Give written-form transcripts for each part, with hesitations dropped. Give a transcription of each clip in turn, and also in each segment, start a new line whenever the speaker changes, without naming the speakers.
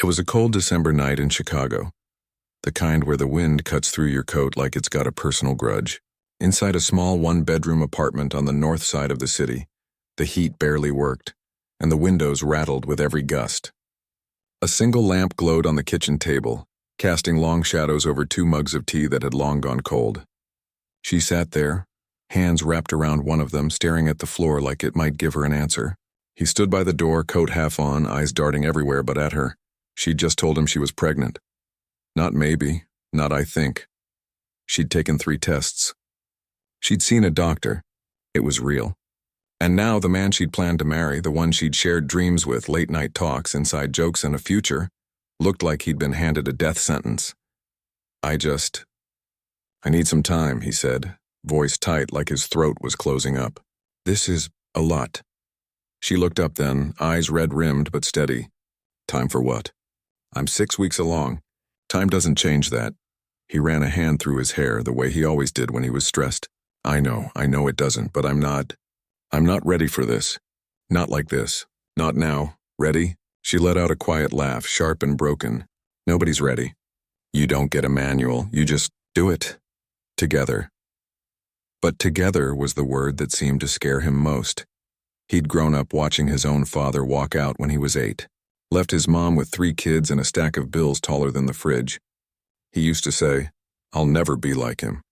It was a cold December night in Chicago, the kind where the wind cuts through your coat like it's got a personal grudge. Inside a small one-bedroom apartment on the north side of the city, the heat barely worked, and the windows rattled with every gust. A single lamp glowed on the kitchen table, casting long shadows over 2 mugs of tea that had long gone cold. She sat there, hands wrapped around one of them, staring at the floor like it might give her an answer. He stood by the door, coat half on, eyes darting everywhere but at her. She'd just told him she was pregnant. Not maybe, not I think. She'd taken 3 tests. She'd seen a doctor. It was real. And now the man she'd planned to marry, the one she'd shared dreams with, late-night talks, inside jokes, and a future, looked like he'd been handed a death sentence. I need some time, he said, voice tight like his throat was closing up. This is a lot. She looked up then, eyes red-rimmed but steady. Time for what? I'm 6 weeks along. Time doesn't change that. He ran a hand through his hair the way he always did when he was stressed. I know it doesn't, but I'm not ready for this. Not like this. Not now. Ready? She let out a quiet laugh, sharp and broken. Nobody's ready. You don't get a manual, you just do it. Together. But together was the word that seemed to scare him most. He'd grown up watching his own father walk out when he was 8. Left his mom with 3 kids and a stack of bills taller than the fridge. He used to say, I'll never be like him.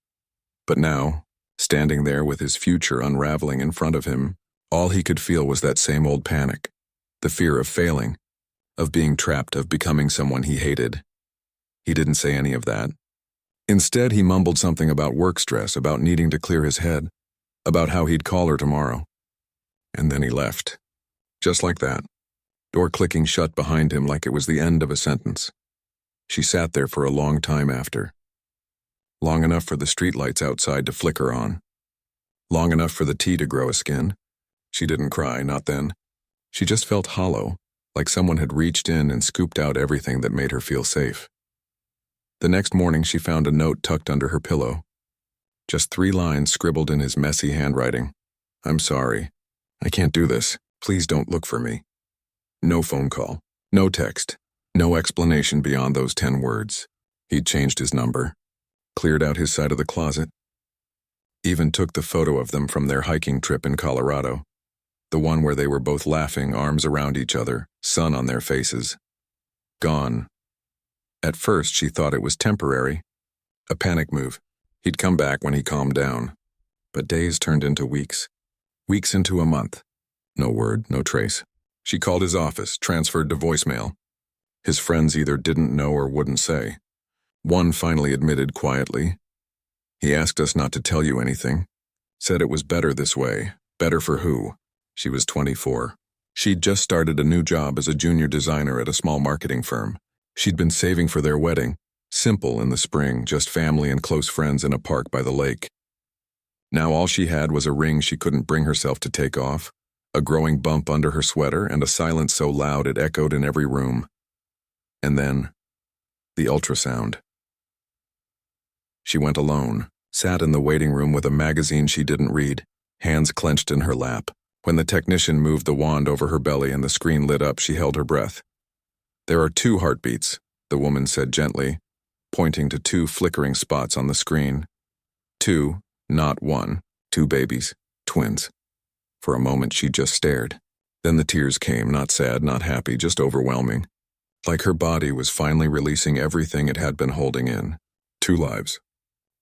But now, standing there with his future unraveling in front of him, all he could feel was that same old panic. The fear of failing, of being trapped, of becoming someone he hated. He didn't say any of that. Instead, he mumbled something about work stress, about needing to clear his head, about how he'd call her tomorrow. And then he left. Just like that. Door clicking shut behind him like it was the end of a sentence. She sat there for a long time after. Long enough for the streetlights outside to flicker on. Long enough for the tea to grow a skin. She didn't cry, not then. She just felt hollow, like someone had reached in and scooped out everything that made her feel safe. The next morning she found a note tucked under her pillow. Just 3 lines scribbled in his messy handwriting. I'm sorry. I can't do this. Please don't look for me. No phone call. No text. No explanation beyond those 10 words. He'd changed his number. Cleared out his side of the closet. Even took the photo of them from their hiking trip in Colorado. The one where they were both laughing, arms around each other, sun on their faces. Gone. At first she thought it was temporary. A panic move. He'd come back when he calmed down. But days turned into weeks. Weeks into a month. No word, no trace. She called his office, transferred to voicemail. His friends either didn't know or wouldn't say. One finally admitted quietly. He asked us not to tell you anything. Said it was better this way. Better for who? She was 24. She'd just started a new job as a junior designer at a small marketing firm. She'd been saving for their wedding. Simple in the spring, just family and close friends in a park by the lake. Now all she had was a ring she couldn't bring herself to take off, a growing bump under her sweater, and a silence so loud it echoed in every room. And then, the ultrasound. She went alone, sat in the waiting room with a magazine she didn't read, hands clenched in her lap. When the technician moved the wand over her belly and the screen lit up, she held her breath. There are 2 heartbeats, the woman said gently, pointing to 2 flickering spots on the screen. 2, not 1, 2 babies, twins. For a moment she just stared. Then the tears came, not sad, not happy, just overwhelming. Like her body was finally releasing everything it had been holding in. 2 lives.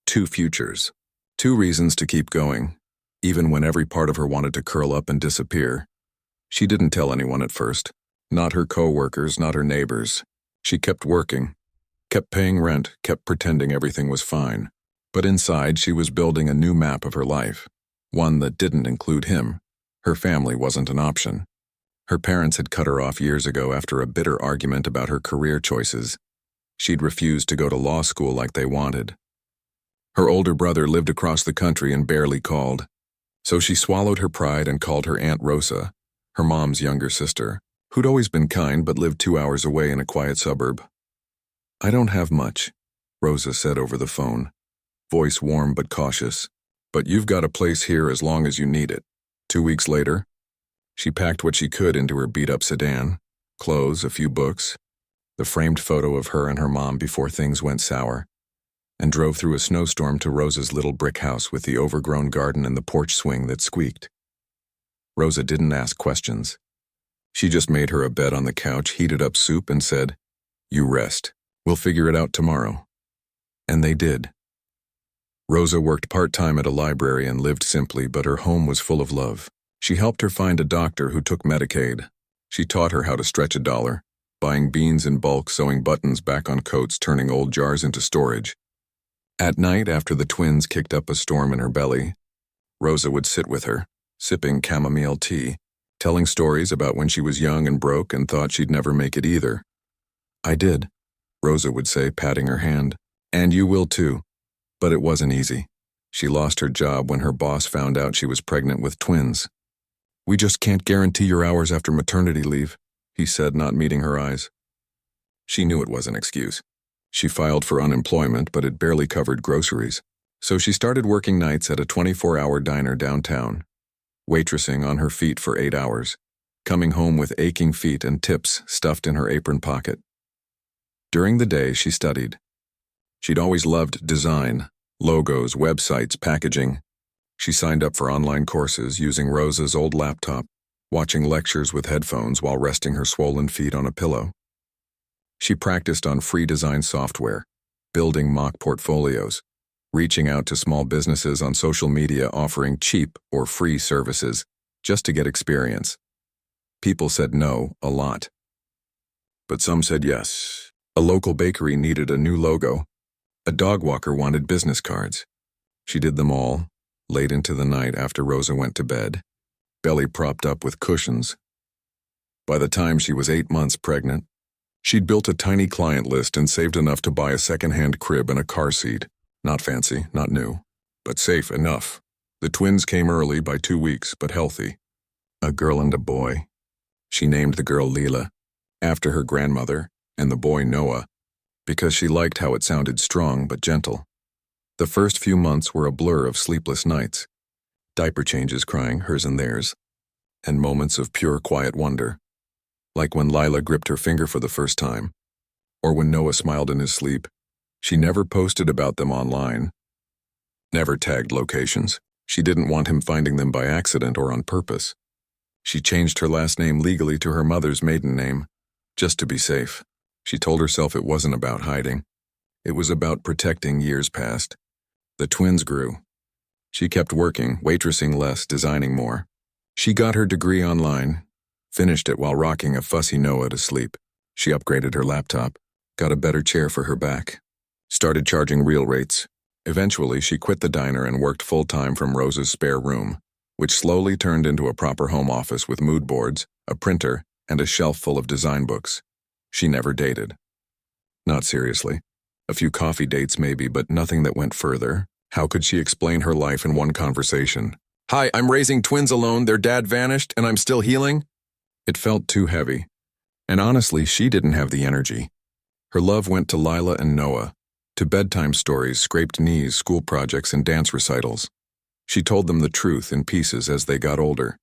2 futures. 2 reasons to keep going, even when every part of her wanted to curl up and disappear. She didn't tell anyone at first. Not her co-workers, not her neighbors. She kept working, kept paying rent, kept pretending everything was fine. But inside, she was building a new map of her life. One that didn't include him. Her family wasn't an option. Her parents had cut her off years ago after a bitter argument about her career choices. She'd refused to go to law school like they wanted. Her older brother lived across the country and barely called. So she swallowed her pride and called her Aunt Rosa, her mom's younger sister, who'd always been kind but lived 2 hours away in a quiet suburb. I don't have much, Rosa said over the phone, voice warm but cautious. But you've got a place here as long as you need it. 2 weeks later, she packed what she could into her beat-up sedan, clothes, a few books. the framed photo of her and her mom before things went sour, and drove through a snowstorm to Rosa's little brick house with the overgrown garden and the porch swing that squeaked. Rosa didn't ask questions. She just made her a bed on the couch, heated up soup, and said, "You rest. We'll figure it out tomorrow." And they did. Rosa worked part-time at a library and lived simply, but her home was full of love. She helped her find a doctor who took Medicaid. She taught her how to stretch a dollar, buying beans in bulk, sewing buttons back on coats, turning old jars into storage. At night, after the twins kicked up a storm in her belly, Rosa would sit with her, sipping chamomile tea, telling stories about when she was young and broke and thought she'd never make it either. "I did," Rosa would say, patting her hand. "And you will too." But it wasn't easy. She lost her job when her boss found out she was pregnant with twins. "We just can't guarantee your hours after maternity leave," he said, not meeting her eyes. She knew it was an excuse. She filed for unemployment, but it barely covered groceries. So she started working nights at a 24-hour diner downtown, waitressing on her feet for 8 hours, coming home with aching feet and tips stuffed in her apron pocket. During the day, she studied. She'd always loved design, logos, websites, packaging. She signed up for online courses using Rosa's old laptop, watching lectures with headphones while resting her swollen feet on a pillow. She practiced on free design software, building mock portfolios, reaching out to small businesses on social media offering cheap or free services just to get experience. People said no a lot, but some said yes. A local bakery needed a new logo. A dog walker wanted business cards. She did them all, late into the night after Rosa went to bed, belly propped up with cushions. By the time she was 8 months pregnant, she'd built a tiny client list and saved enough to buy a second-hand crib and a car seat. Not fancy, not new, but safe enough. The twins came early by 2 weeks, but healthy. A girl and a boy. She named the girl Leela, after her grandmother, and the boy Noah, because she liked how it sounded strong but gentle. The first few months were a blur of sleepless nights, diaper changes crying, hers and theirs, and moments of pure quiet wonder, like when Lila gripped her finger for the first time, or when Noah smiled in his sleep. She never posted about them online, never tagged locations. She didn't want him finding them by accident or on purpose. She changed her last name legally to her mother's maiden name, just to be safe. She told herself it wasn't about hiding. It was about protecting. Years passed. The twins grew. She kept working, waitressing less, designing more. She got her degree online, finished it while rocking a fussy Noah to sleep. She upgraded her laptop, got a better chair for her back, started charging real rates. Eventually, she quit the diner and worked full-time from Rosa's spare room, which slowly turned into a proper home office with mood boards, a printer, and a shelf full of design books. She never dated. Not seriously. A few coffee dates maybe, but nothing that went further. How could she explain her life in one conversation? "Hi, I'm raising twins alone, their dad vanished, and I'm still healing?" It felt too heavy. And honestly, she didn't have the energy. Her love went to Lila and Noah, to bedtime stories, scraped knees, school projects, and dance recitals. She told them the truth in pieces as they got older.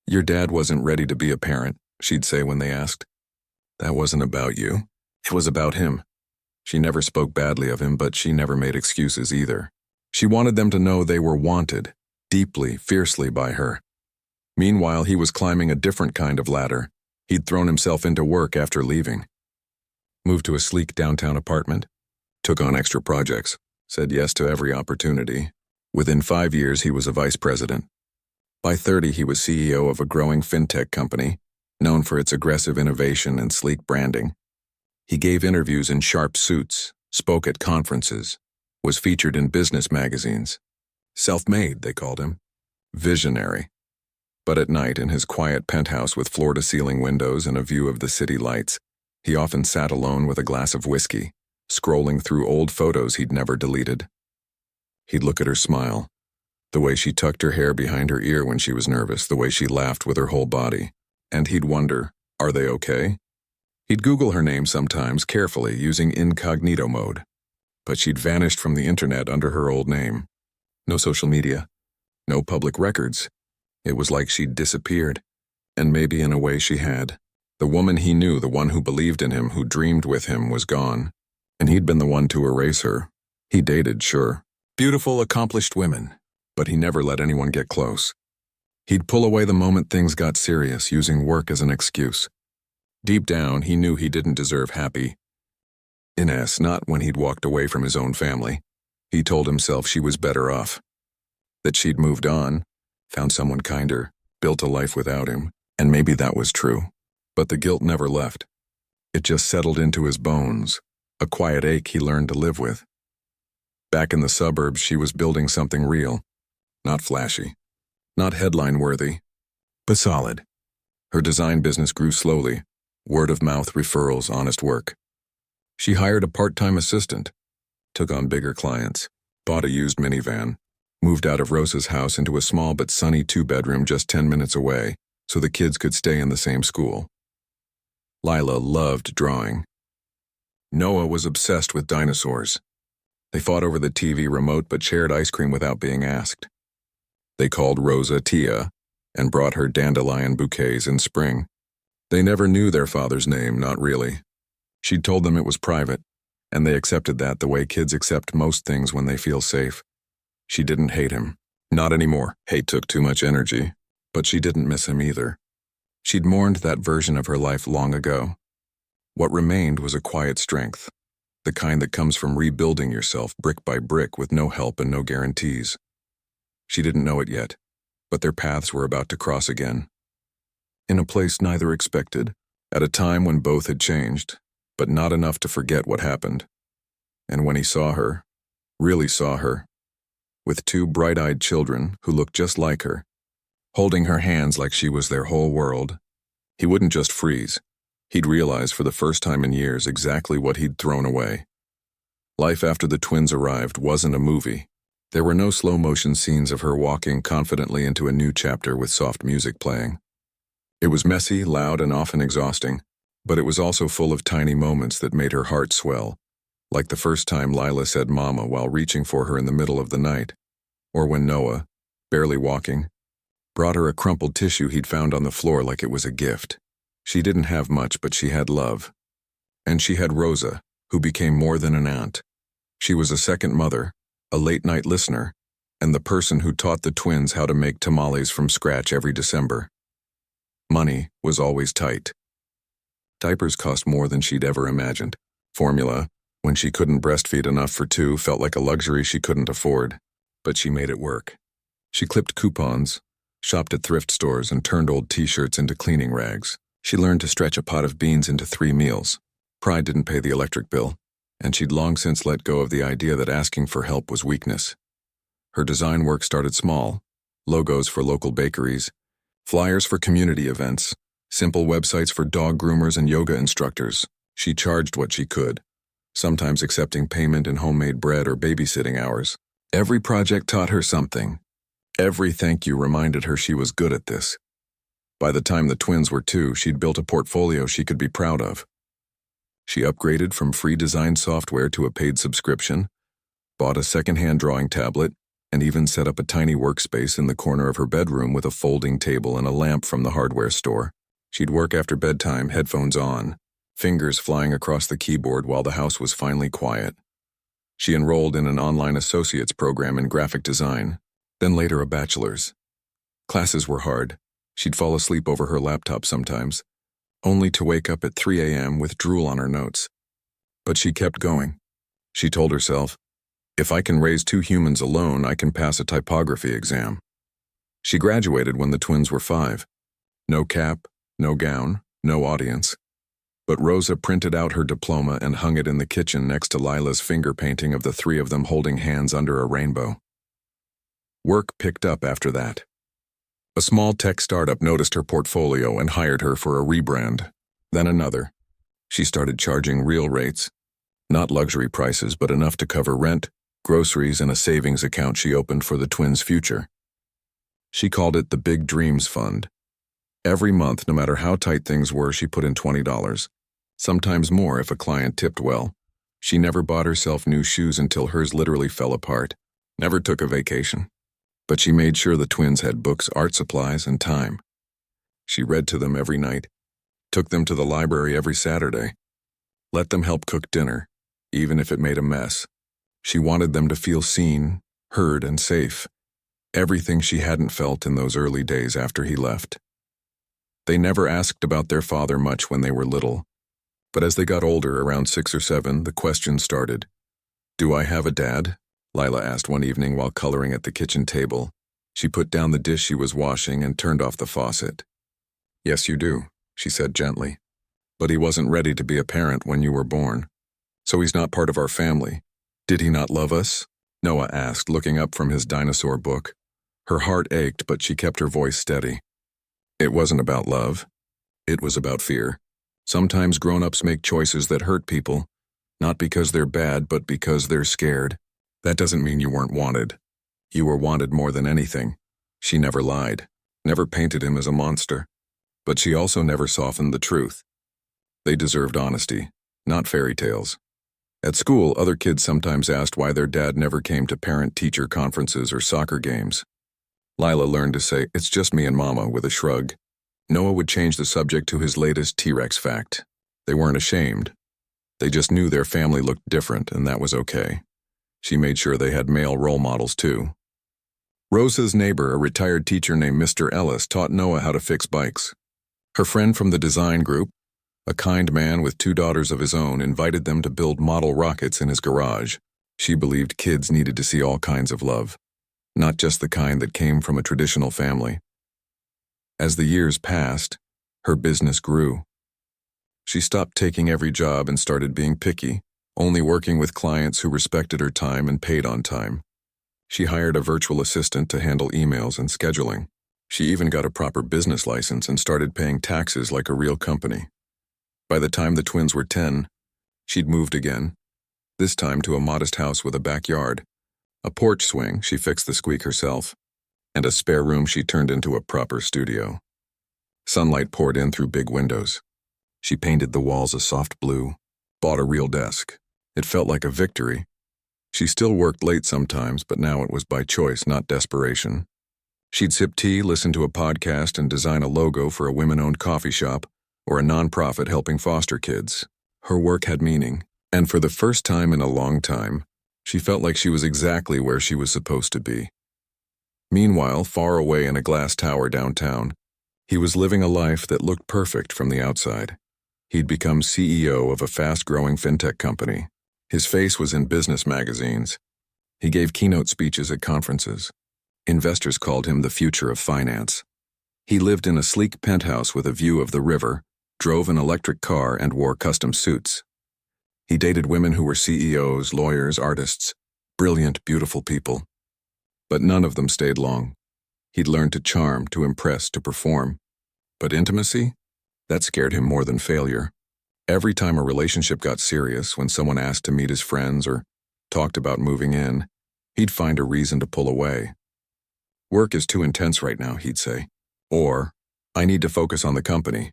"Your dad wasn't ready to be a parent," she'd say when they asked. "That wasn't about you. It was about him." She never spoke badly of him, but she never made excuses either. She wanted them to know they were wanted, deeply, fiercely by her. Meanwhile, he was climbing a different kind of ladder. He'd thrown himself into work after leaving. Moved to a sleek downtown apartment, took on extra projects, said yes to every opportunity. Within 5 years, he was a vice president. By 30, he was CEO of a growing fintech company, known for its aggressive innovation and sleek branding. He gave interviews in sharp suits, spoke at conferences, was featured in business magazines. Self-made, they called him. Visionary. But at night, in his quiet penthouse with floor-to-ceiling windows and a view of the city lights, he often sat alone with a glass of whiskey, scrolling through old photos he'd never deleted. He'd look at her smile, the way she tucked her hair behind her ear when she was nervous, the way she laughed with her whole body, and he'd wonder, are they okay? He'd Google her name sometimes, carefully, using incognito mode. But she'd vanished from the internet under her old name. No social media, no public records. It was like she'd disappeared, and maybe in a way she had. The woman he knew, the one who believed in him, who dreamed with him, was gone. And he'd been the one to erase her. He dated, sure. Beautiful, accomplished women. But he never let anyone get close. He'd pull away the moment things got serious, using work as an excuse. Deep down, he knew he didn't deserve happiness, not when he'd walked away from his own family. He told himself she was better off. That she'd moved on, found someone kinder, built a life without him, and maybe that was true. But the guilt never left. It just settled into his bones, a quiet ache he learned to live with. Back in the suburbs, she was building something real. Not flashy, not headline-worthy, but solid. Her design business grew slowly, word-of-mouth referrals, honest work. She hired a part-time assistant, took on bigger clients, bought a used minivan, moved out of Rosa's house into a small but sunny 2-bedroom just 10 minutes away so the kids could stay in the same school. Lila loved drawing. Noah was obsessed with dinosaurs. They fought over the TV remote but shared ice cream without being asked. They called Rosa Tia and brought her dandelion bouquets in spring. They never knew their father's name, not really. She'd told them it was private, and they accepted that the way kids accept most things when they feel safe. She didn't hate him. Not anymore. Hate took too much energy. But she didn't miss him either. She'd mourned that version of her life long ago. What remained was a quiet strength, the kind that comes from rebuilding yourself brick by brick with no help and no guarantees. She didn't know it yet, but their paths were about to cross again. In a place neither expected, at a time when both had changed, but not enough to forget what happened. And when he saw her, really saw her, with 2 bright-eyed children who looked just like her, holding her hands like she was their whole world, he wouldn't just freeze. He'd realize for the first time in years exactly what he'd thrown away. Life after the twins arrived wasn't a movie. There were no slow-motion scenes of her walking confidently into a new chapter with soft music playing. It was messy, loud, and often exhausting, but it was also full of tiny moments that made her heart swell, like the first time Lila said "Mama" while reaching for her in the middle of the night, or when Noah, barely walking, brought her a crumpled tissue he'd found on the floor like it was a gift. She didn't have much, but she had love. And she had Rosa, who became more than an aunt. She was a second mother, a late-night listener, and the person who taught the twins how to make tamales from scratch every December. Money was always tight. Diapers cost more than she'd ever imagined. Formula, when she couldn't breastfeed enough for 2, felt like a luxury she couldn't afford. But she made it work. She clipped coupons, shopped at thrift stores, and turned old t-shirts into cleaning rags. She learned to stretch a pot of beans into 3 meals. Pride didn't pay the electric bill, and she'd long since let go of the idea that asking for help was weakness. Her design work started small: logos for local bakeries, flyers for community events, simple websites for dog groomers and yoga instructors. She charged what she could, sometimes accepting payment in homemade bread or babysitting hours. Every project taught her something. Every thank you reminded her she was good at this. By the time the twins were 2, she'd built a portfolio she could be proud of. She upgraded from free design software to a paid subscription, bought a second-hand drawing tablet, and even set up a tiny workspace in the corner of her bedroom with a folding table and a lamp from the hardware store. She'd work after bedtime, headphones on, fingers flying across the keyboard while the house was finally quiet. She enrolled in an online associate's program in graphic design, then later a bachelor's. Classes were hard. She'd fall asleep over her laptop sometimes, only to wake up at 3 a.m. with drool on her notes. But she kept going. She told herself, if I can raise 2 humans alone, I can pass a typography exam. She graduated when the twins were 5. No cap, no gown, no audience. But Rosa printed out her diploma and hung it in the kitchen next to Lila's finger painting of the 3 of them holding hands under a rainbow. Work picked up after that. A small tech startup noticed her portfolio and hired her for a rebrand. Then another. She started charging real rates. Not luxury prices, but enough to cover rent, groceries, and a savings account she opened for the twins' future. She called it the Big Dreams Fund. Every month, no matter how tight things were, she put in $20. Sometimes more if a client tipped well. She never bought herself new shoes until hers literally fell apart. Never took a vacation. But she made sure the twins had books, art supplies, and time. She read to them every night. took them to the library every Saturday, let them help cook dinner, even if it made a mess. She wanted them to feel seen, heard, and safe, everything she hadn't felt in those early days after he left. They never asked about their father much when they were little, but as they got older, around 6 or 7, the question started. "Do I have a dad?" Lila asked one evening while coloring at the kitchen table. She put down the dish she was washing and turned off the faucet. "Yes, you do," she said gently. "But he wasn't ready to be a parent when you were born. So he's not part of our family. Did he not love us?" Noah asked, looking up from his dinosaur book. Her heart ached, but she kept her voice steady. "It wasn't about love. It was about fear. Sometimes grown-ups make choices that hurt people, not because they're bad, but because they're scared. That doesn't mean you weren't wanted. You were wanted more than anything." She never lied, never painted him as a monster. But she also never softened the truth. They deserved honesty, not fairy tales. At school, other kids sometimes asked why their dad never came to parent-teacher conferences or soccer games. Lila learned to say, "It's just me and Mama," with a shrug. Noah would change the subject to his latest T-Rex fact. They weren't ashamed. They just knew their family looked different, and that was okay. She made sure they had male role models, too. Rosa's neighbor, a retired teacher named Mr. Ellis, taught Noah how to fix bikes. Her friend from the design group, a kind man with 2 daughters of his own, invited them to build model rockets in his garage. She believed kids needed to see all kinds of love, not just the kind that came from a traditional family. As the years passed, her business grew. She stopped taking every job and started being picky, only working with clients who respected her time and paid on time. She hired a virtual assistant to handle emails and scheduling. She even got a proper business license and started paying taxes like a real company. By the time the twins were 10, she'd moved again, this time to a modest house with a backyard, a porch swing, she fixed the squeak herself, and a spare room she turned into a proper studio. Sunlight poured in through big windows. She painted the walls a soft blue, bought a real desk. It felt like a victory. She still worked late sometimes, but now it was by choice, not desperation. She'd sip tea, listen to a podcast, and design a logo for a women-owned coffee shop or a nonprofit helping foster kids. Her work had meaning, and for the first time in a long time, she felt like she was exactly where she was supposed to be. Meanwhile, far away in a glass tower downtown, he was living a life that looked perfect from the outside. He'd become CEO of a fast-growing fintech company. His face was in business magazines. He gave keynote speeches at conferences. Investors called him the future of finance. He lived in a sleek penthouse with a view of the river, drove an electric car, and wore custom suits. He dated women who were CEOs, lawyers, artists, brilliant, beautiful people. But none of them stayed long. He'd learned to charm, to impress, to perform. But intimacy? That scared him more than failure. Every time a relationship got serious, when someone asked to meet his friends or talked about moving in, he'd find a reason to pull away. "Work is too intense right now," he'd say. Or, "I need to focus on the company."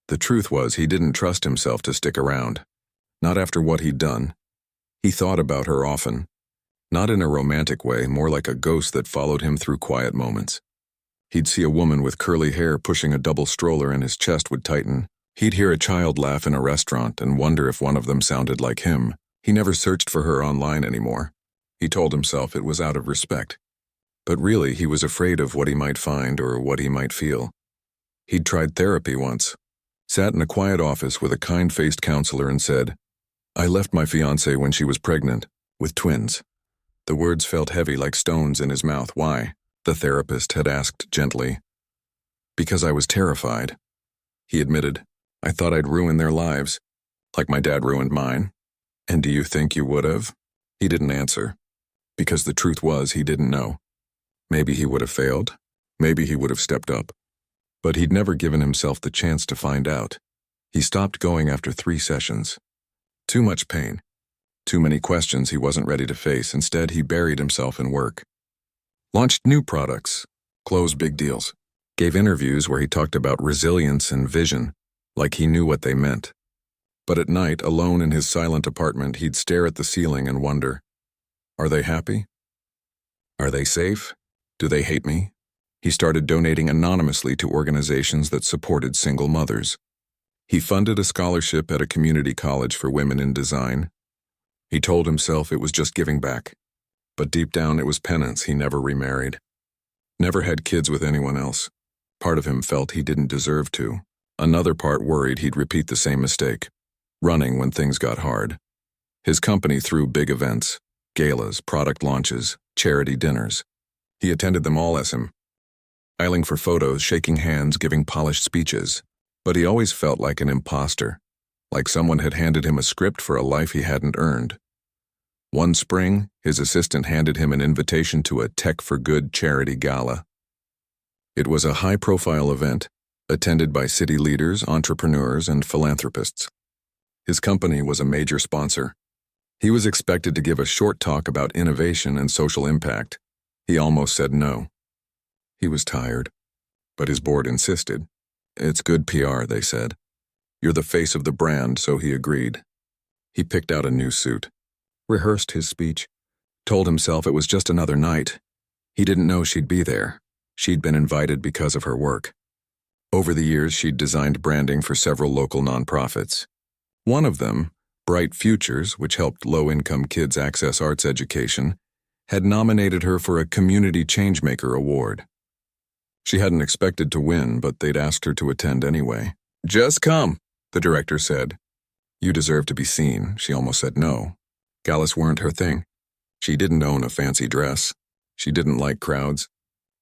The truth was, he didn't trust himself to stick around. Not after what he'd done. He thought about her often. Not in a romantic way, more like a ghost that followed him through quiet moments. He'd see a woman with curly hair pushing a double stroller and his chest would tighten. He'd hear a child laugh in a restaurant and wonder if one of them sounded like him. He never searched for her online anymore. He told himself it was out of respect. But really, he was afraid of what he might find or what he might feel. He'd tried therapy once, sat in a quiet office with a kind-faced counselor and said, "I left my fiancée when she was pregnant, with twins." The words felt heavy like stones in his mouth. "Why?" the therapist had asked gently. "Because I was terrified," he admitted. "I thought I'd ruin their lives, like my dad ruined mine." "And do you think you would have?" He didn't answer, because the truth was he didn't know. Maybe he would have failed. Maybe he would have stepped up. But he'd never given himself the chance to find out. He stopped going after 3 sessions. Too much pain. Too many questions he wasn't ready to face. Instead, he buried himself in work. Launched new products. Closed big deals. Gave interviews where he talked about resilience and vision, like he knew what they meant. But at night, alone in his silent apartment, he'd stare at the ceiling and wonder, are they happy? Are they safe? Do they hate me? He started donating anonymously to organizations that supported single mothers. He funded a scholarship at a community college for women in design. He told himself it was just giving back, but deep down it was penance. He never remarried, never had kids with anyone else. Part of him felt he didn't deserve to. Another part worried he'd repeat the same mistake, running when things got hard. His company threw big events, galas, product launches, charity dinners. He attended them all as him, smiling for photos, shaking hands, giving polished speeches. But he always felt like an imposter, like someone had handed him a script for a life he hadn't earned. One spring, his assistant handed him an invitation to a Tech for Good charity gala. It was a high-profile event, attended by city leaders, entrepreneurs, and philanthropists. His company was a major sponsor. He was expected to give a short talk about innovation and social impact. He almost said no. He was tired, but his board insisted. It's good PR, they said. You're the face of the brand, so he agreed. He picked out a new suit, rehearsed his speech, told himself it was just another night. He didn't know she'd be there. She'd been invited because of her work. Over the years, she'd designed branding for several local nonprofits. One of them, Bright Futures, which helped low-income kids access arts education, had nominated her for a Community Changemaker Award. She hadn't expected to win, but they'd asked her to attend anyway. Just come, the director said. You deserve to be seen. She almost said no. Galas weren't her thing. She didn't own a fancy dress. She didn't like crowds.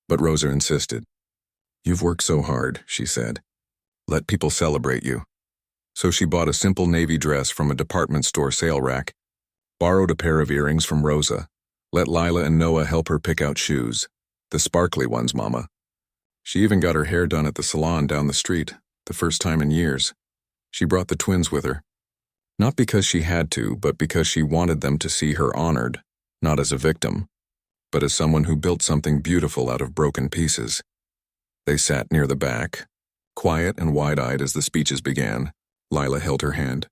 But Rosa insisted. You've worked so hard, she said. Let people celebrate you. So she bought a simple navy dress from a department store sale rack, borrowed a pair of earrings from Rosa, let Lila and Noah help her pick out shoes. The sparkly ones, Mama. She even got her hair done at the salon down the street, the first time in years. She brought the twins with her. Not because she had to, but because she wanted them to see her honored, not as a victim, but as someone who built something beautiful out of broken pieces. They sat near the back, quiet and wide-eyed as the speeches began. Lila held her hand.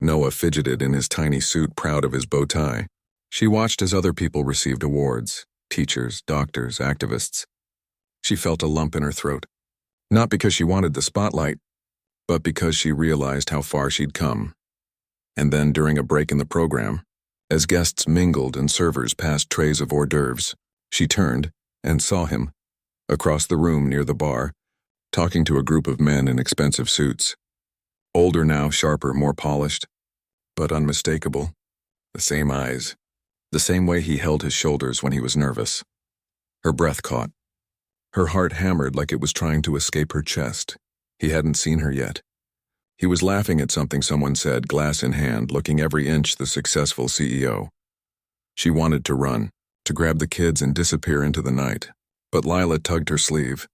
Noah fidgeted in his tiny suit, proud of his bow tie. She watched as other people received awards, teachers, doctors, activists. She felt a lump in her throat, not because she wanted the spotlight, but because she realized how far she'd come. And then during a break in the program, as guests mingled and servers passed trays of hors d'oeuvres, she turned and saw him, across the room near the bar, talking to a group of men in expensive suits. Older now, sharper, more polished, but unmistakable. The same eyes, the same way he held his shoulders when he was nervous. Her breath caught. Her heart hammered like it was trying to escape her chest. He hadn't seen her yet. He was laughing at something someone said, glass in hand, looking every inch the successful CEO. She wanted to run, to grab the kids and disappear into the night. But Lila tugged her sleeve.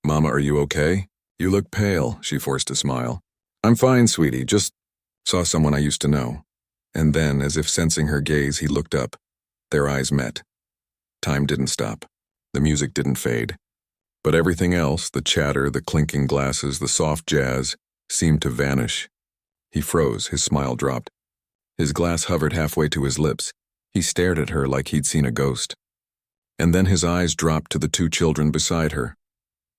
Mama, are you okay? You look pale, she forced a smile. I'm fine, sweetie, just saw someone I used to know. And then, as if sensing her gaze, he looked up. Their eyes met. Time didn't stop. The music didn't fade. But everything else, the chatter, the clinking glasses, the soft jazz, seemed to vanish. He froze, his smile dropped. His glass hovered halfway to his lips. He stared at her like he'd seen a ghost. And then his eyes dropped to the two children beside her.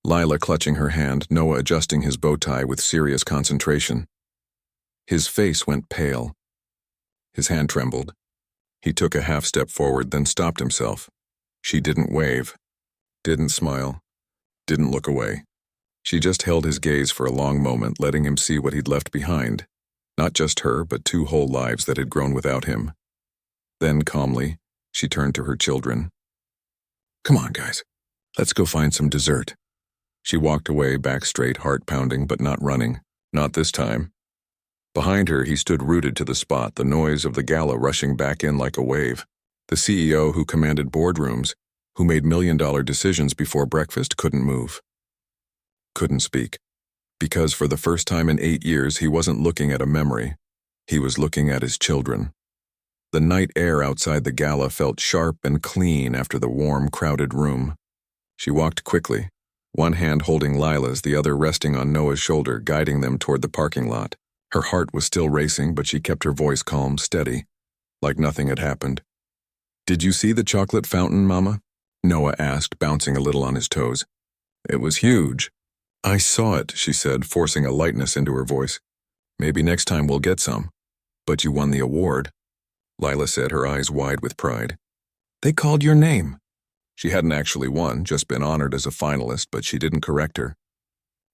Lila clutching her hand, Noah adjusting his bow tie with serious concentration. His face went pale. His hand trembled. He took a half step forward, then stopped himself. She didn't wave, didn't smile, didn't look away. She just held his gaze for a long moment, letting him see what he'd left behind. Not just her, but two whole lives that had grown without him. Then, calmly, she turned to her children. Come on, guys. Let's go find some dessert. She walked away, back straight, heart pounding, but not running. Not this time. Behind her, he stood rooted to the spot, the noise of the gala rushing back in like a wave. The CEO who commanded boardrooms, who made million-dollar decisions before breakfast, couldn't move. Couldn't speak. Because for the first time in 8 years, he wasn't looking at a memory. He was looking at his children. The night air outside the gala felt sharp and clean after the warm, crowded room. She walked quickly, one hand holding Lila's, the other resting on Noah's shoulder, guiding them toward the parking lot. Her heart was still racing, but she kept her voice calm, steady, like nothing had happened. Did you see the chocolate fountain, Mama? Noah asked, bouncing a little on his toes. It was huge. I saw it, she said, forcing a lightness into her voice. Maybe next time we'll get some. But you won the award, Lila said, her eyes wide with pride. They called your name. She hadn't actually won, just been honored as a finalist, but she didn't correct her.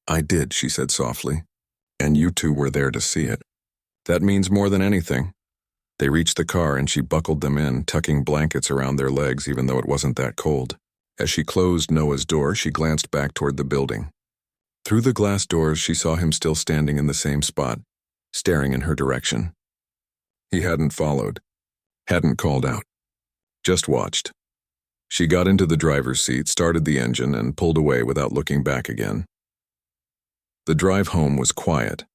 I did, she said softly. And you two were there to see it. That means more than anything. They reached the car and she buckled them in, tucking blankets around their legs even though it wasn't that cold. As she closed Noah's door, she glanced back toward the building. Through the glass doors, she saw him still standing in the same spot, staring in her direction. He hadn't followed, hadn't called out, just watched. She got into the driver's seat, started the engine, and pulled away without looking back again. The drive home was quiet.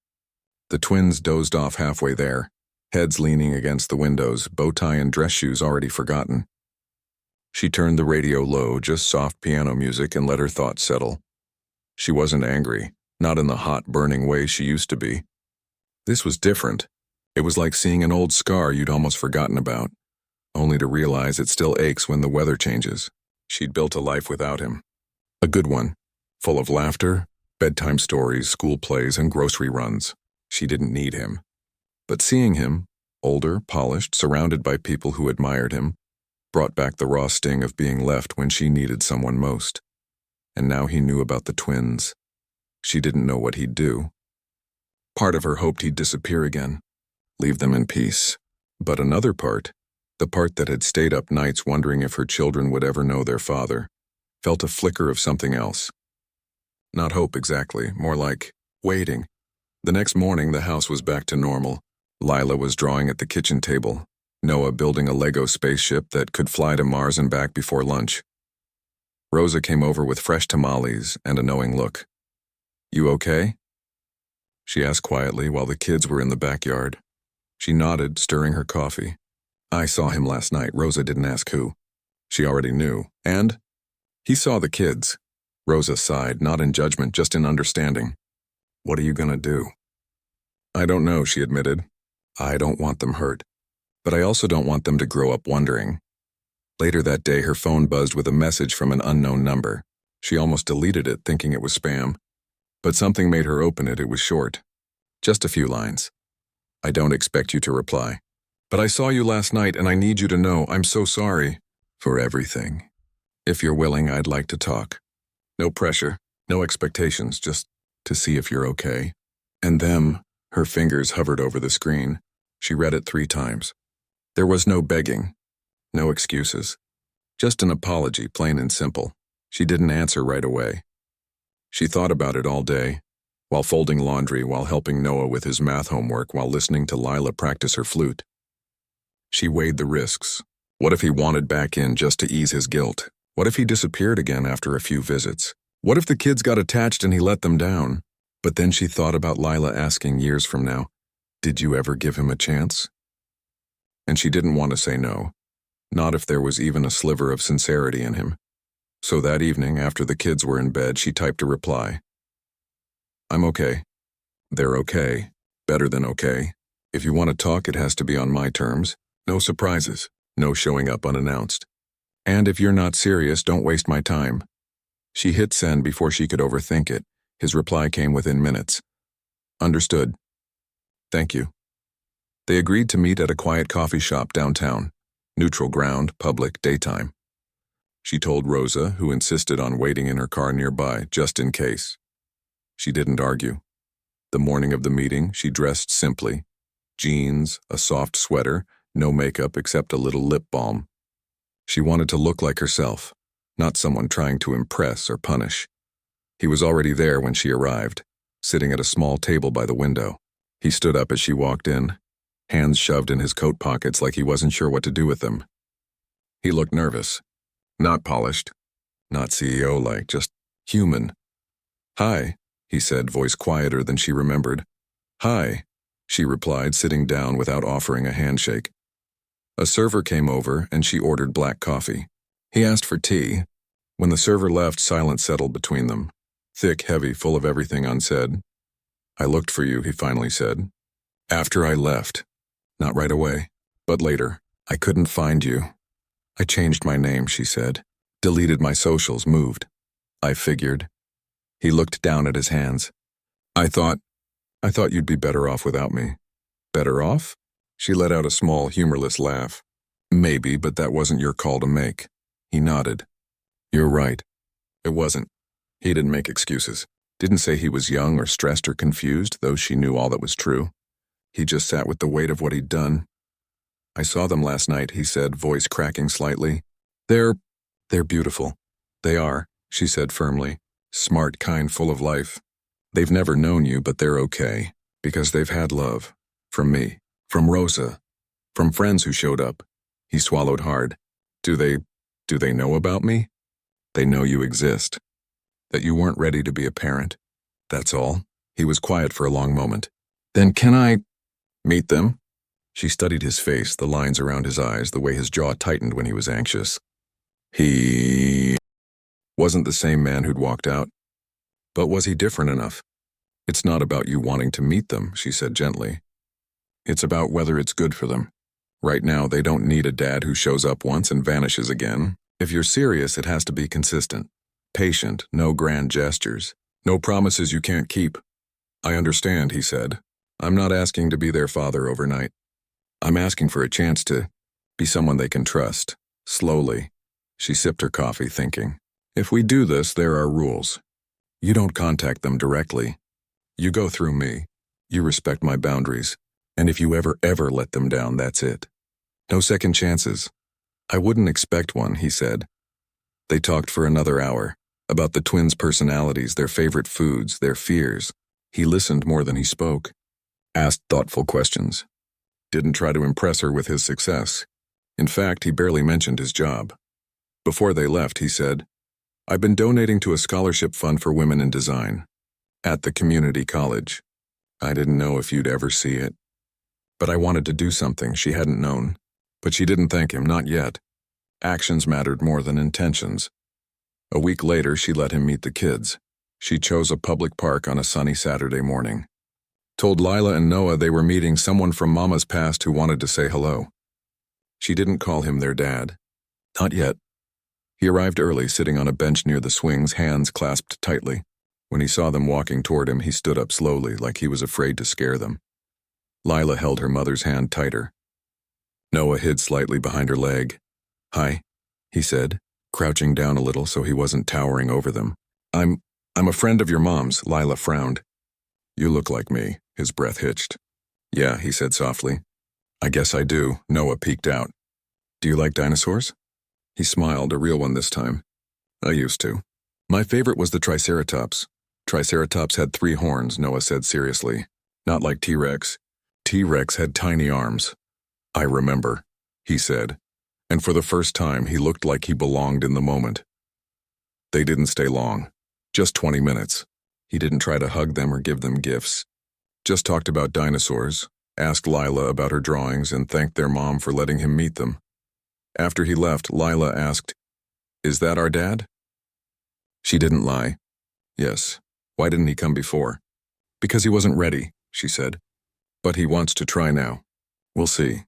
The twins dozed off halfway there, heads leaning against the windows, bow tie and dress shoes already forgotten. She turned the radio low, just soft piano music, and let her thoughts settle. She wasn't angry, not in the hot, burning way she used to be. This was different. It was like seeing an old scar you'd almost forgotten about, only to realize it still aches when the weather changes. She'd built a life without him. A good one, full of laughter, bedtime stories, school plays, and grocery runs. She didn't need him. But seeing him, older, polished, surrounded by people who admired him, brought back the raw sting of being left when she needed someone most. And now he knew about the twins. She didn't know what he'd do. Part of her hoped he'd disappear again, leave them in peace. But another part, the part that had stayed up nights wondering if her children would ever know their father, felt a flicker of something else. Not hope exactly, more like waiting. The next morning, the house was back to normal. Lila was drawing at the kitchen table, Noah building a Lego spaceship that could fly to Mars and back before lunch. Rosa came over with fresh tamales and a knowing look. You okay? She asked quietly while the kids were in the backyard. She nodded, stirring her coffee. I saw him last night. Rosa didn't ask who. She already knew. And? He saw the kids. Rosa sighed, not in judgment, just in understanding. What are you gonna do? I don't know, she admitted. I don't want them hurt. But I also don't want them to grow up wondering. Later that day, her phone buzzed with a message from an unknown number. She almost deleted it, thinking it was spam. But something made her open it. It was short. Just a few lines. I don't expect you to reply. But I saw you last night and I need you to know I'm so sorry for everything. If you're willing, I'd like to talk. No pressure, no expectations, just to see if you're okay. And them, her fingers hovered over the screen. She read it 3 times. There was no begging, no excuses. Just an apology, plain and simple. She didn't answer right away. She thought about it all day, while folding laundry, while helping Noah with his math homework, while listening to Lila practice her flute. She weighed the risks. What if he wanted back in just to ease his guilt? What if he disappeared again after a few visits? What if the kids got attached and he let them down? But then she thought about Lila asking years from now, did you ever give him a chance? And she didn't want to say no, not if there was even a sliver of sincerity in him. So that evening, after the kids were in bed, she typed a reply. I'm okay. They're okay. Better than okay. If you want to talk, it has to be on my terms. No surprises. No showing up unannounced. And if you're not serious, don't waste my time. She hit send before she could overthink it. His reply came within minutes. Understood. Thank you. They agreed to meet at a quiet coffee shop downtown. Neutral ground, public, daytime. She told Rosa, who insisted on waiting in her car nearby, just in case. She didn't argue. The morning of the meeting, she dressed simply. Jeans, a soft sweater, no makeup except a little lip balm. She wanted to look like herself, not someone trying to impress or punish. He was already there when she arrived, sitting at a small table by the window. He stood up as she walked in, hands shoved in his coat pockets like he wasn't sure what to do with them. He looked nervous. Not polished, not CEO-like, just human. Hi, he said, voice quieter than she remembered. Hi, she replied, sitting down without offering a handshake. A server came over and she ordered black coffee. He asked for tea. When the server left, silence settled between them. Thick, heavy, full of everything unsaid. I looked for you, he finally said. After I left. Not right away, but later. I couldn't find you. I changed my name, she said. Deleted my socials, moved. I figured. He looked down at his hands. I thought, I thought you'd be better off without me. Better off? She let out a small, humorless laugh. Maybe, but that wasn't your call to make. He nodded. You're right. It wasn't. He didn't make excuses. Didn't say he was young or stressed or confused, though she knew all that was true. He just sat with the weight of what he'd done. I saw them last night, he said, voice cracking slightly. They're beautiful. They are, she said firmly. Smart, kind, full of life. They've never known you, but they're okay, because they've had love. From me. From Rosa. From friends who showed up. He swallowed hard. Do they know about me? They know you exist. That you weren't ready to be a parent. That's all. He was quiet for a long moment. Then can I meet them? She studied his face, the lines around his eyes, the way his jaw tightened when he was anxious. He wasn't the same man who'd walked out. But was he different enough? It's not about you wanting to meet them, she said gently. It's about whether it's good for them. Right now, they don't need a dad who shows up once and vanishes again. If you're serious, it has to be consistent. Patient, no grand gestures. No promises you can't keep. I understand, he said. I'm not asking to be their father overnight. I'm asking for a chance to be someone they can trust. Slowly. She sipped her coffee, thinking. If we do this, there are rules. You don't contact them directly. You go through me. You respect my boundaries. And if you ever let them down, that's it. No second chances. I wouldn't expect one, he said. They talked for another hour, about the twins' personalities, their favorite foods, their fears. He listened more than he spoke. Asked thoughtful questions. Didn't try to impress her with his success. In fact, he barely mentioned his job. Before they left, he said, I've been donating to a scholarship fund for women in design. At the community college. I didn't know if you'd ever see it. But I wanted to do something she hadn't known. But she didn't thank him, not yet. Actions mattered more than intentions. A week later, she let him meet the kids. She chose a public park on a sunny Saturday morning. Told Lila and Noah they were meeting someone from Mama's past who wanted to say hello. She didn't call him their dad. Not yet. He arrived early, sitting on a bench near the swings, hands clasped tightly. When he saw them walking toward him, he stood up slowly, like he was afraid to scare them. Lila held her mother's hand tighter. Noah hid slightly behind her leg. Hi, he said, crouching down a little so he wasn't towering over them. I'm a friend of your mom's, Lila frowned. You look like me, his breath hitched. Yeah, he said softly. I guess I do, Noah peeked out. Do you like dinosaurs? He smiled, a real one this time. I used to. My favorite was the Triceratops. Triceratops had 3 horns, Noah said seriously. Not like T-Rex. T-Rex had tiny arms. I remember, he said. And for the first time, he looked like he belonged in the moment. They didn't stay long. Just 20 minutes. He didn't try to hug them or give them gifts. Just talked about dinosaurs, asked Lila about her drawings, and thanked their mom for letting him meet them. After he left, Lila asked, Is that our dad? She didn't lie. Yes. Why didn't he come before? Because he wasn't ready, she said. But he wants to try now. We'll see.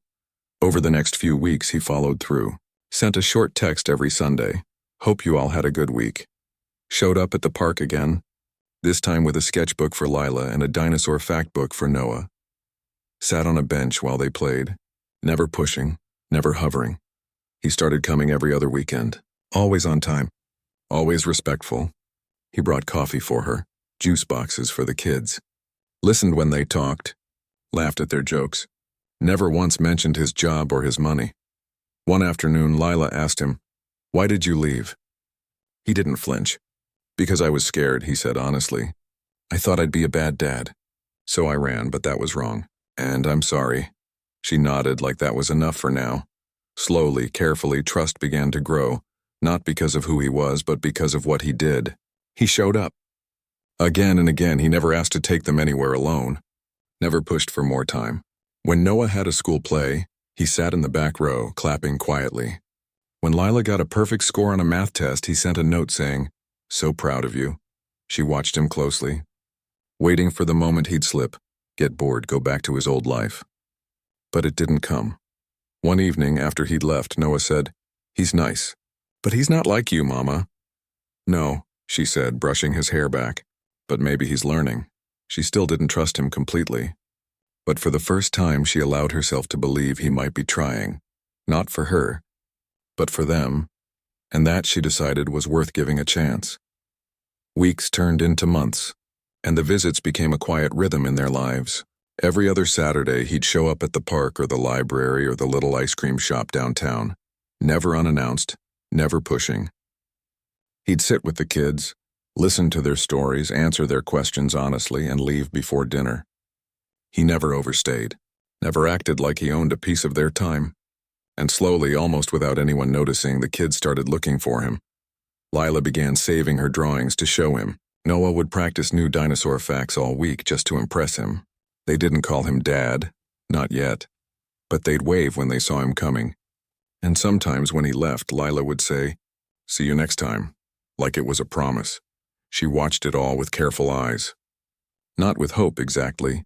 Over the next few weeks, he followed through. Sent a short text every Sunday. Hope you all had a good week. Showed up at the park again. This time with a sketchbook for Lila and a dinosaur fact book for Noah. Sat on a bench while they played. Never pushing, never hovering. He started coming every other weekend. Always on time. Always respectful. He brought coffee for her. Juice boxes for the kids. Listened when they talked. Laughed at their jokes. Never once mentioned his job or his money. One afternoon, Lila asked him, Why did you leave? He didn't flinch. Because I was scared, he said honestly. I thought I'd be a bad dad. So I ran, but that was wrong. And I'm sorry. She nodded like that was enough for now. Slowly, carefully, trust began to grow, not because of who he was, but because of what he did. He showed up. Again and again, he never asked to take them anywhere alone. Never pushed for more time. When Noah had a school play, he sat in the back row, clapping quietly. When Lila got a perfect score on a math test, he sent a note saying, So proud of you. She watched him closely, waiting for the moment he'd slip, get bored, go back to his old life. But it didn't come. One evening after he'd left, Noah said, He's nice. But he's not like you, Mama. No, she said, brushing his hair back. But maybe he's learning. She still didn't trust him completely. But for the first time, she allowed herself to believe he might be trying, not for her, but for them, and that, she decided, was worth giving a chance. Weeks turned into months, and the visits became a quiet rhythm in their lives. Every other Saturday, he'd show up at the park or the library or the little ice cream shop downtown, never unannounced, never pushing. He'd sit with the kids, listen to their stories, answer their questions honestly, and leave before dinner. He never overstayed, never acted like he owned a piece of their time. And slowly, almost without anyone noticing, the kids started looking for him. Lila began saving her drawings to show him. Noah would practice new dinosaur facts all week just to impress him. They didn't call him Dad, not yet, but they'd wave when they saw him coming. And sometimes when he left, Lila would say, "See you next time," like it was a promise. She watched it all with careful eyes. Not with hope exactly,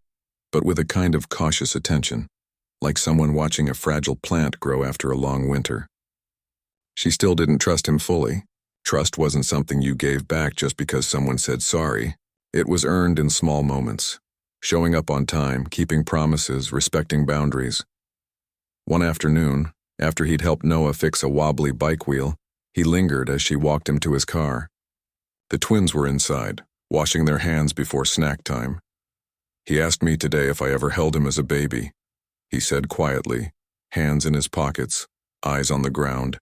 but with a kind of cautious attention, like someone watching a fragile plant grow after a long winter. She still didn't trust him fully. Trust wasn't something you gave back just because someone said sorry. It was earned in small moments, showing up on time, keeping promises, respecting boundaries. One afternoon, after he'd helped Noah fix a wobbly bike wheel, he lingered as she walked him to his car. The twins were inside, washing their hands before snack time. "He asked me today if I ever held him as a baby," he said quietly, hands in his pockets, eyes on the ground.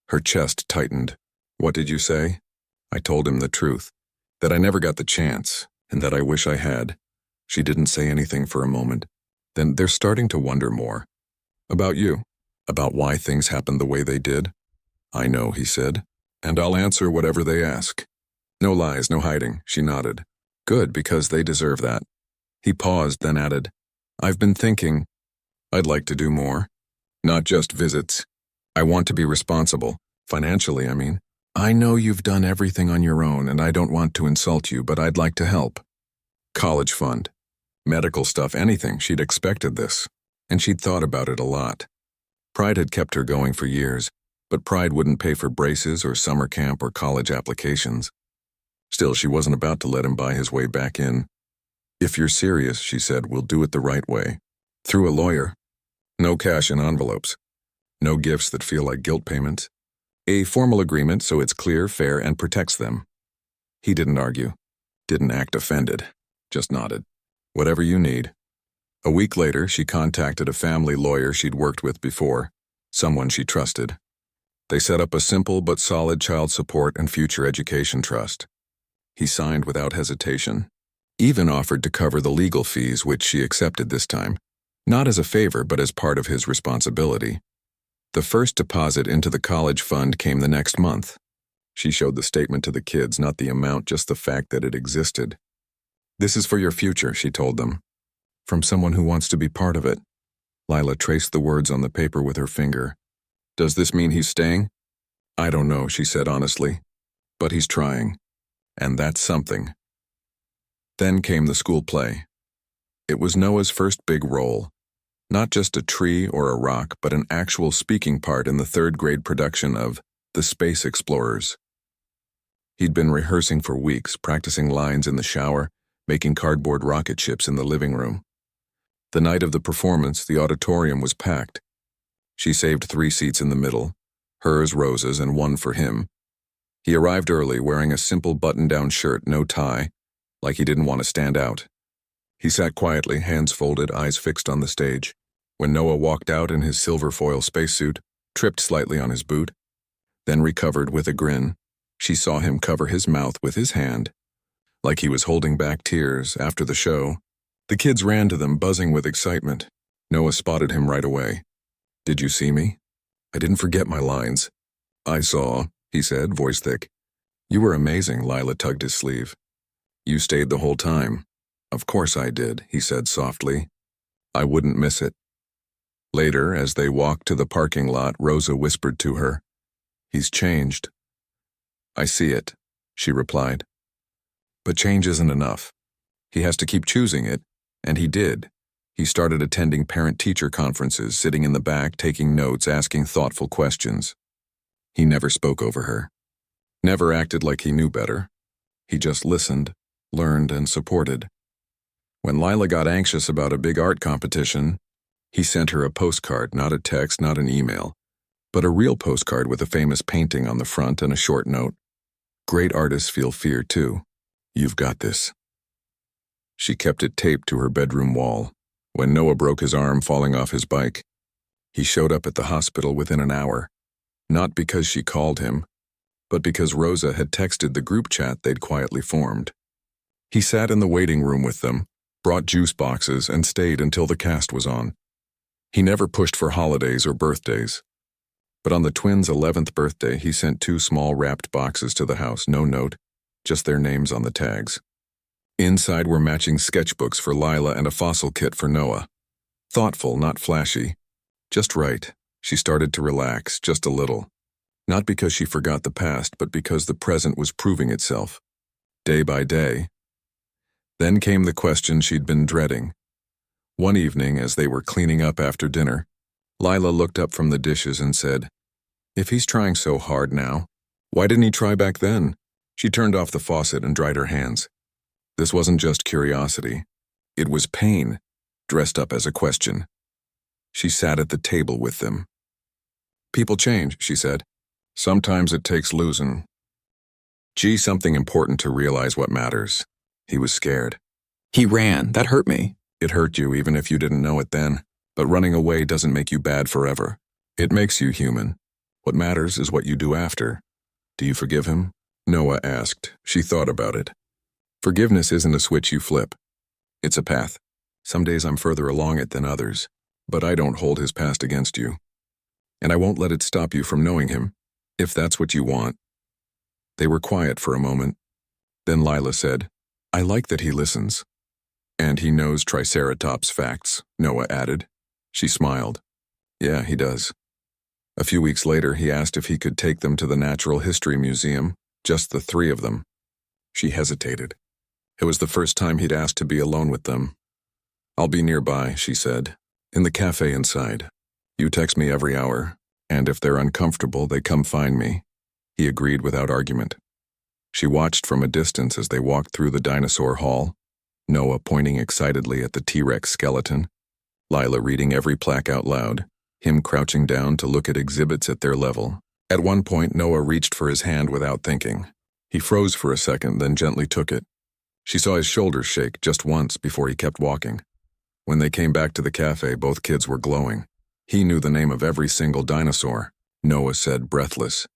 Her chest tightened. "What did you say?" I told him the truth, that I never got the chance, and that I wish I had. She didn't say anything for a moment. Then, "They're starting to wonder more. About you, about why things happened the way they did." "I know," he said, "and I'll answer whatever they ask. No lies, no hiding," she nodded. "Good, because they deserve that." He paused, then added, "I've been thinking, I'd like to do more. Not just visits. I want to be responsible, financially, I mean. I know you've done everything on your own, and I don't want to insult you, but I'd like to help. College fund, medical stuff, anything." She'd expected this, and she'd thought about it a lot. Pride had kept her going for years, but pride wouldn't pay for braces or summer camp or college applications. Still, she wasn't about to let him buy his way back in. "If you're serious," she said, "we'll do it the right way. Through a lawyer. No cash in envelopes. No gifts that feel like guilt payments. A formal agreement so it's clear, fair, and protects them." He didn't argue, didn't act offended, just nodded. "Whatever you need." A week later, she contacted a family lawyer she'd worked with before, someone she trusted. They set up a simple but solid child support and future education trust. He signed without hesitation, even offered to cover the legal fees, which she accepted this time, not as a favor but as part of his responsibility. The first deposit into the college fund came the next month. She showed the statement to the kids, not the amount, just the fact that it existed. "This is for your future," she told them. "From someone who wants to be part of it." Lila traced the words on the paper with her finger. "Does this mean he's staying?" "I don't know," she said honestly. "But he's trying. And that's something." Then came the school play. It was Noah's first big role. Not just a tree or a rock, but an actual speaking part in the third-grade production of The Space Explorers. He'd been rehearsing for weeks, practicing lines in the shower, making cardboard rocket ships in the living room. The night of the performance, the auditorium was packed. She saved 3 seats in the middle, hers roses and one for him. He arrived early, wearing a simple button-down shirt, no tie, like he didn't want to stand out. He sat quietly, hands folded, eyes fixed on the stage. When Noah walked out in his silver foil spacesuit, tripped slightly on his boot, then recovered with a grin, she saw him cover his mouth with his hand, like he was holding back tears after the show. The kids ran to them, buzzing with excitement. Noah spotted him right away. "Did you see me? I didn't forget my lines." "I saw," he said, voice thick. "You were amazing," Lila tugged his sleeve. "You stayed the whole time." "Of course I did," he said softly. "I wouldn't miss it." Later, as they walked to the parking lot, Rosa whispered to her, "He's changed." "I see it," she replied. "But change isn't enough. He has to keep choosing it, and he did. He started attending parent-teacher conferences, sitting in the back, taking notes, asking thoughtful questions. He never spoke over her. Never acted like he knew better. He just listened, learned, and supported. When Lila got anxious about a big art competition, he sent her a postcard, not a text, not an email, but a real postcard with a famous painting on the front and a short note. Great artists feel fear too. You've got this. She kept it taped to her bedroom wall. When Noah broke his arm falling off his bike, he showed up at the hospital within an hour, not because she called him, but because Rosa had texted the group chat they'd quietly formed. He sat in the waiting room with them, brought juice boxes, and stayed until the cast was on. He never pushed for holidays or birthdays. But on the twins' 11th birthday, he sent 2 small wrapped boxes to the house, no note, just their names on the tags. Inside were matching sketchbooks for Lila and a fossil kit for Noah. Thoughtful, not flashy. Just right. She started to relax, just a little. Not because she forgot the past, but because the present was proving itself, day by day. Then came the question she'd been dreading. One evening, as they were cleaning up after dinner, Lila looked up from the dishes and said, "If he's trying so hard now, why didn't he try back then?" She turned off the faucet and dried her hands. This wasn't just curiosity. It was pain, dressed up as a question. She sat at the table with them. "People change," she said. "Sometimes it takes losing." Something important to realize what matters. He was scared.
He ran. That hurt me.
It hurt you even if you didn't know it then. But running away doesn't make you bad forever. It makes you human. What matters is what you do after. "Do you forgive him?" Noah asked. She thought about it. Forgiveness isn't a switch you flip. It's a path. Some days I'm further along it than others, but I don't hold his past against you. And I won't let it stop you from knowing him, if that's what you want. They were quiet for a moment. Then Lila said, "I like that he listens." "And he knows Triceratops facts," Noah added. She smiled. "Yeah, he does." A few weeks later, he asked if he could take them to the Natural History Museum, just the 3 of them. She hesitated. It was the first time he'd asked to be alone with them. "I'll be nearby," she said, "in the cafe inside. You text me every hour, and if they're uncomfortable, they come find me." He agreed without argument. She watched from a distance as they walked through the dinosaur hall, Noah pointing excitedly at the T-Rex skeleton, Lila reading every plaque out loud, him crouching down to look at exhibits at their level. At one point, Noah reached for his hand without thinking. He froze for a second, then gently took it. She saw his shoulders shake just once before he kept walking. When they came back to the cafe, both kids were glowing. He knew the name of every single dinosaur, Noah said, breathless.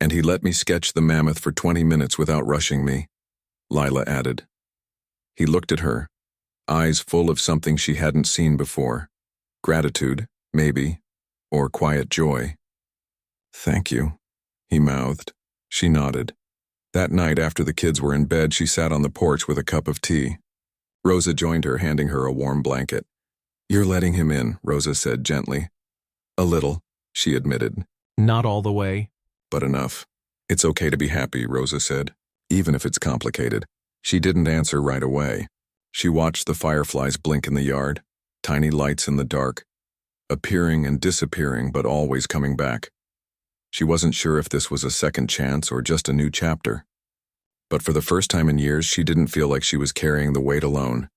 "And he let me sketch the mammoth for 20 minutes without rushing me," Lila added. He looked at her, eyes full of something she hadn't seen before. Gratitude, maybe, or quiet joy. "Thank you," he mouthed. She nodded. That night, after the kids were in bed, she sat on the porch with a cup of tea. Rosa joined her, handing her a warm blanket. "You're letting him in," Rosa said gently. "A little," she admitted.
"Not all the way."
"But enough. It's okay to be happy," Rosa said, "even if it's complicated." She didn't answer right away. She watched the fireflies blink in the yard, tiny lights in the dark, appearing and disappearing but always coming back. She wasn't sure if this was a second chance or just a new chapter. But for the first time in years, she didn't feel like she was carrying the weight alone,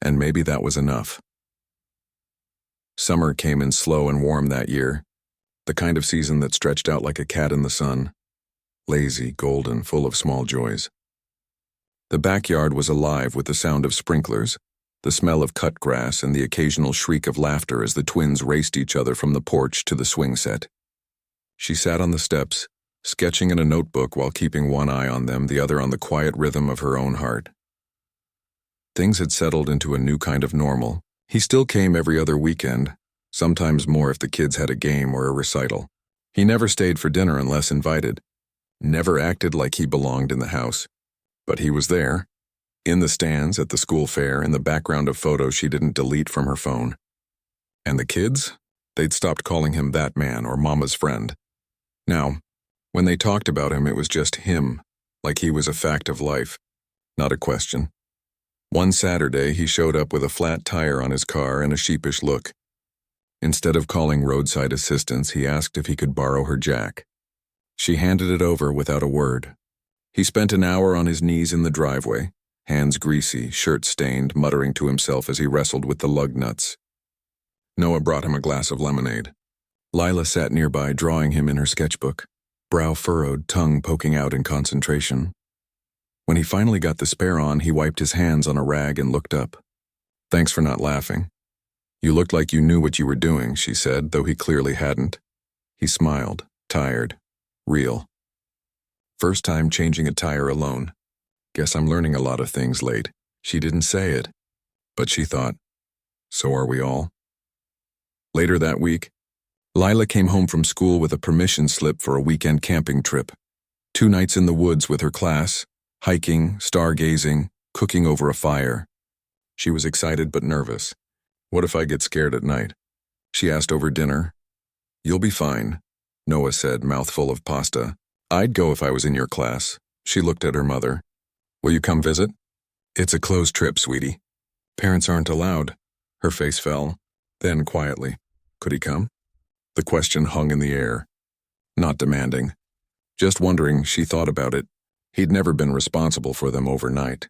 and maybe that was enough. Summer came in slow and warm that year, the kind of season that stretched out like a cat in the sun, lazy, golden, full of small joys. The backyard was alive with the sound of sprinklers, the smell of cut grass, and the occasional shriek of laughter as the twins raced each other from the porch to the swing set. She sat on the steps, sketching in a notebook while keeping one eye on them, the other on the quiet rhythm of her own heart. Things had settled into a new kind of normal. He still came every other weekend, sometimes more if the kids had a game or a recital. He never stayed for dinner unless invited, never acted like he belonged in the house. But he was there, in the stands, at the school fair, in the background of photos she didn't delete from her phone. And the kids? They'd stopped calling him that man or mama's friend. Now, when they talked about him, it was just him, like he was a fact of life, not a question. One Saturday, he showed up with a flat tire on his car and a sheepish look. Instead of calling roadside assistance, he asked if he could borrow her jack. She handed it over without a word. He spent an hour on his knees in the driveway, hands greasy, shirt stained, muttering to himself as he wrestled with the lug nuts. Noah brought him a glass of lemonade. Lila sat nearby, drawing him in her sketchbook, brow furrowed, tongue poking out in concentration. When he finally got the spare on, he wiped his hands on a rag and looked up. "Thanks for not laughing. You looked like you knew what you were doing," she said, though he clearly hadn't. He smiled, tired, real. "First time changing a tire alone. Guess I'm learning a lot of things late." She didn't say it, but she thought, so are we all. Later that week, Lila came home from school with a permission slip for a weekend camping trip. 2 nights in the woods with her class, hiking, stargazing, cooking over a fire. She was excited but nervous. "What if I get scared at night?" she asked over dinner. "You'll be fine," Noah said, mouthful of pasta. "I'd go if I was in your class." She looked at her mother. "Will you come visit?" "It's a closed trip, sweetie. Parents aren't allowed." Her face fell. Then, quietly, "Could he come?" The question hung in the air. Not demanding. Just wondering. She thought about it. He'd never been responsible for them overnight.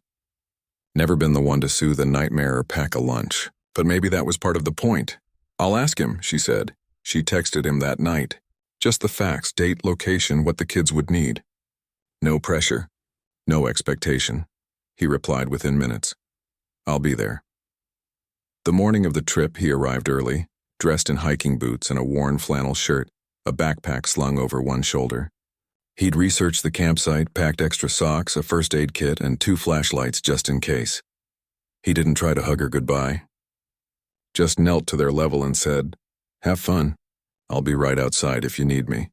Never been the one to soothe a nightmare or pack a lunch. But maybe that was part of the point. "I'll ask him," she said. She texted him that night. Just the facts, date, location, what the kids would need. No pressure. No expectation. He replied within minutes. "I'll be there." The morning of the trip, he arrived early, dressed in hiking boots and a worn flannel shirt, a backpack slung over one shoulder. He'd researched the campsite, packed extra socks, a first aid kit, and 2 flashlights just in case. He didn't try to hug her goodbye. Just knelt to their level and said, "Have fun. I'll be right outside if you need me."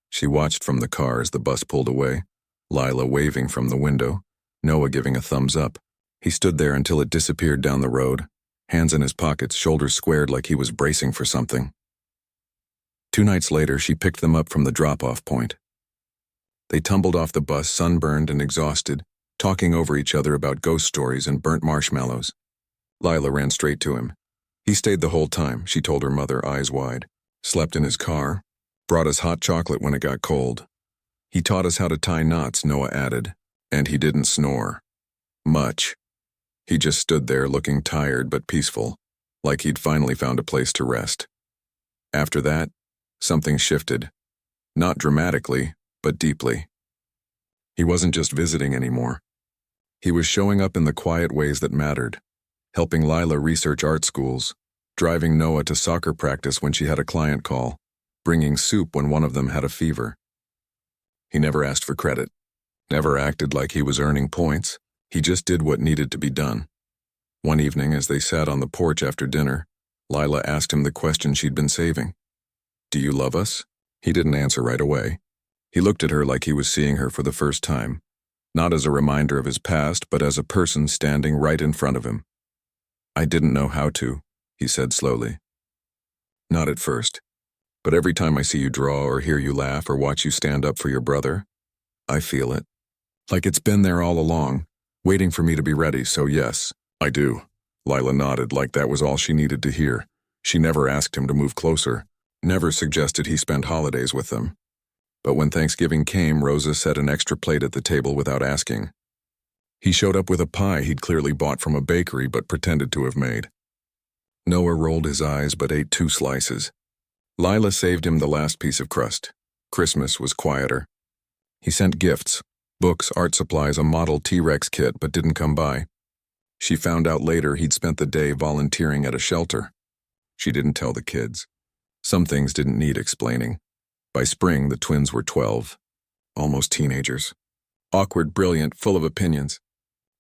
She watched from the car as the bus pulled away, Lila waving from the window, Noah giving a thumbs up. He stood there until it disappeared down the road, hands in his pockets, shoulders squared like he was bracing for something. 2 nights later, she picked them up from the drop-off point. They tumbled off the bus, sunburned and exhausted, talking over each other about ghost stories and burnt marshmallows. Lila ran straight to him. He stayed the whole time, she told her mother, eyes wide. Slept in his car, brought us hot chocolate when it got cold. He taught us how to tie knots, Noah added, and he didn't snore. Much. He just stood there looking tired but peaceful, like he'd finally found a place to rest. After that, something shifted. Not dramatically, but deeply. He wasn't just visiting anymore. He was showing up in the quiet ways that mattered, helping Lila research art schools, driving Noah to soccer practice when she had a client call, bringing soup when one of them had a fever. He never asked for credit, never acted like he was earning points. He just did what needed to be done. One evening, as they sat on the porch after dinner, Lila asked him the question she'd been saving. "Do you love us?" He didn't answer right away. He looked at her like he was seeing her for the first time, not as a reminder of his past, but as a person standing right in front of him. "I didn't know how to," he said slowly. "Not at first. But every time I see you draw or hear you laugh or watch you stand up for your brother, I feel it. Like it's been there all along, waiting for me to be ready, so yes, I do." Lila nodded like that was all she needed to hear. She never asked him to move closer, never suggested he spend holidays with them. But when Thanksgiving came, Rosa set an extra plate at the table without asking. He showed up with a pie he'd clearly bought from a bakery but pretended to have made. Noah rolled his eyes but ate 2 slices. Lila saved him the last piece of crust. Christmas was quieter. He sent gifts, books, art supplies, a model T-Rex kit, but didn't come by. She found out later he'd spent the day volunteering at a shelter. She didn't tell the kids. Some things didn't need explaining. By spring, the twins were 12, almost teenagers. Awkward, brilliant, full of opinions.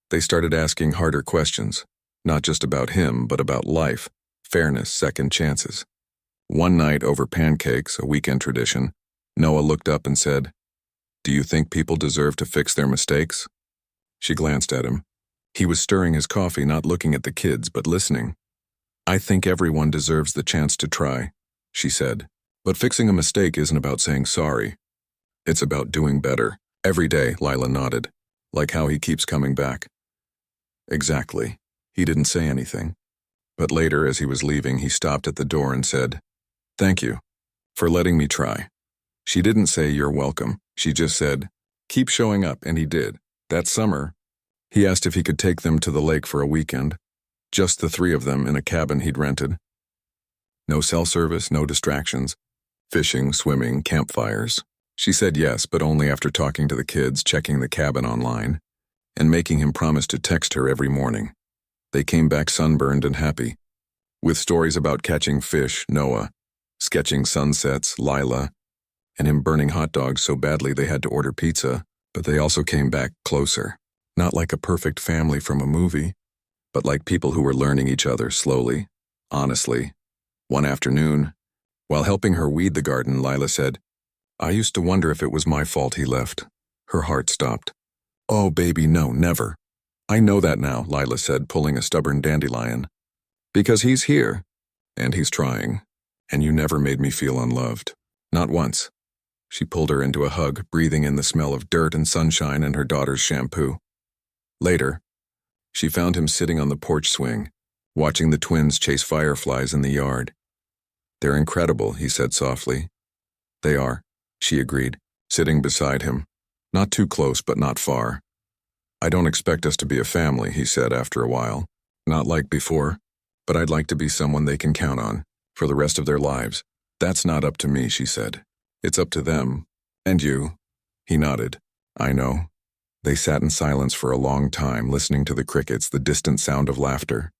They started asking harder questions, not just about him, but about life, fairness, second chances. One night over pancakes, a weekend tradition, Noah looked up and said, "Do you think people deserve to fix their mistakes?" She glanced at him. He was stirring his coffee, not looking at the kids, but listening. "I think everyone deserves the chance to try," she said. "But fixing a mistake isn't about saying sorry. It's about doing better. Every day," Lila nodded, "like how he keeps coming back." Exactly. He didn't say anything. But later, as he was leaving, he stopped at the door and said, "Thank you for letting me try." She didn't say, "You're welcome." She just said, "Keep showing up," and he did. That summer, He asked if he could take them to the lake for a weekend, just the three of them in a cabin he'd rented. No cell service, no distractions. Fishing, swimming, campfires. She said yes, but only after talking to the kids, checking the cabin online, and making him promise to text her every morning. They came back sunburned and happy, with stories about catching fish, Noah, sketching sunsets, Lila, and him burning hot dogs so badly they had to order pizza, but they also came back closer. Not like a perfect family from a movie, but like people who were learning each other slowly, honestly. One afternoon, while helping her weed the garden, Lila said, "I used to wonder if it was my fault he left." Her heart stopped. "Oh, baby, no, never." "I know that now," Lila said, pulling a stubborn dandelion. "Because he's here, and he's trying, and you never made me feel unloved. Not once." She pulled her into a hug, breathing in the smell of dirt and sunshine and her daughter's shampoo. Later, she found him sitting on the porch swing, watching the twins chase fireflies in the yard. "They're incredible," he said softly. "They are," she agreed, sitting beside him. "Not too close, but not far." "I don't expect us to be a family," he said after a while. "Not like before, but I'd like to be someone they can count on, for the rest of their lives." "That's not up to me," she said. "It's up to them. And you." He nodded. "I know." They sat in silence for a long time, listening to the crickets, the distant sound of laughter.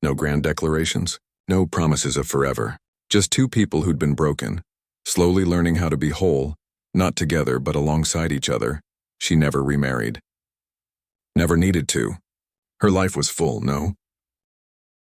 No grand declarations, no promises of forever. Just two people who'd been broken, slowly learning how to be whole, not together but alongside each other. She never remarried. Never needed to. Her life was full, no?